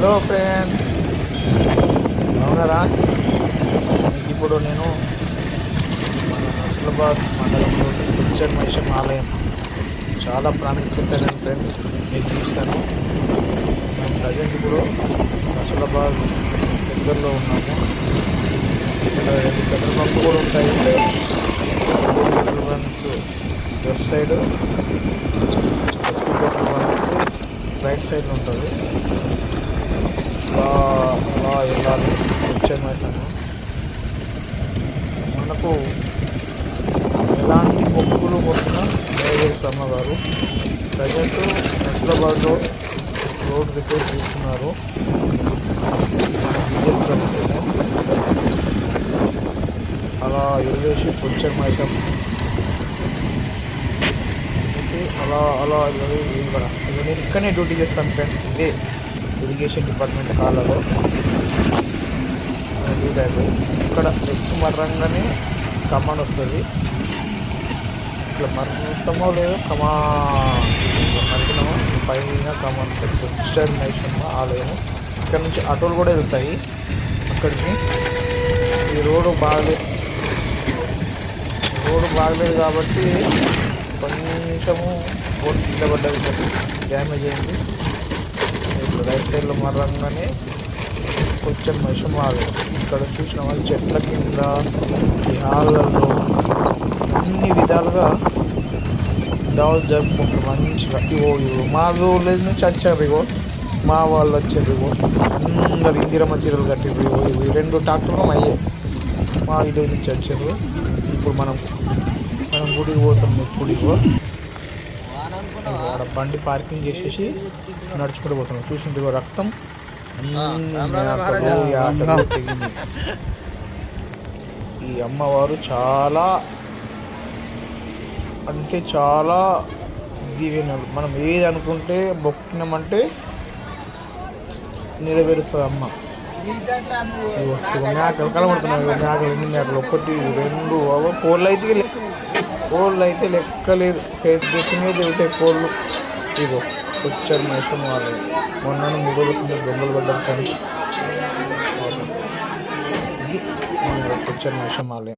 Hello friends, అవునరా. ఇప్పుడు నేను మన నస్లాబాద్ మండలంలోని బుచ్చర్ మైషం ఆలయం చాలా ప్రాముఖ్యత ఫ్రెండ్స్ మీకు చూస్తాను. మేము ప్రజెంట్ ఇప్పుడు నస్లాబాద్ దగ్గరలో ఉన్నాము. ఇక్కడ 2 పెట్రోల్ బంక్లు కూడా ఉంటాయి. Petrol bunks left side, petrol bunks right side ఉంటుంది. అలా వెళ్ళాలి వచ్చేమవుతాను. మనకు ఎలాంటి మొక్కులు మొక్కిన నెరవేరుస్తమ్మ గారు ప్రజెంట్ నస్లాబాద్లో రోడ్ రిపేర్ చేస్తున్నారు. అలా వెళ్ళేసి కొంచెం అయితే అలా అలా నేను ఇక్కడనే డ్యూటీ చేస్తాను ఫ్రెండ్స్. ఇదే ఇరిగేషన్ డిపార్ట్మెంట్ కాలలో ఇక్కడ ఎక్కువ మర్రంగానే కమాన్ వస్తుంది. ఇట్లా మొత్తమో లేదో మరిగినామో పైన కమాన్ బుచ్చర్ మైషం ఆలయం. ఇక్కడ నుంచి ఆటోలు కూడా వెళ్తాయి అక్కడికి. ఈ రోడ్డు బాగలేదు కాబట్టి కొంచెము రోడ్ కింద పడ్డది, డ్యామేజ్ అయింది. ఇప్పుడు రైట్ సైడ్లో మర్రంగానే కొంచెం మైషం ఆలయం. ఇక్కడ చూసిన వాళ్ళు చెట్ల కింద ఈ హాళ్ళల్లో అన్ని విధాలుగా దావత్ జరుపుకుంటారు మంచిగా. ఇగో మా ఊళ్ళో నుంచి వచ్చారు, ఇగో మా వాళ్ళు వచ్చారు. ఇగో అందరు ఇందిరమ్మ చీరలు కట్టారు. ఇవి 2 ట్రాక్టర్లు అయ్యాయి మా విలేజ్ నుంచి వచ్చారు. ఇప్పుడు మనం గుడికి పోతాం. గుడికి ఆడ బండి పార్కింగ్ చేసేసి నడుచుకుంటూ పోతున్నాం. చూసింది రక్తం తెగింది. ఈ అమ్మవారు చాలా అంటే చాలా దీవెనలు. మనం ఏది అనుకుంటే మొక్కినామంటే నెరవేరుస్తుంది అమ్మ. మేకలు కనబడుతున్నాయి. మేకలు 2 మేకలు, 1 2 కోళ్ళు అయితే లెక్కలేదు. పెద్ద తిరుగుతాయి కోళ్ళు. ఇగో బుచ్చర్ మైషం ఆలయం. మొన్న 3 రోజుల కింద దొంగలు పడ్డారు కానీ ఇది బుచ్చర్ మైషం ఆలయం.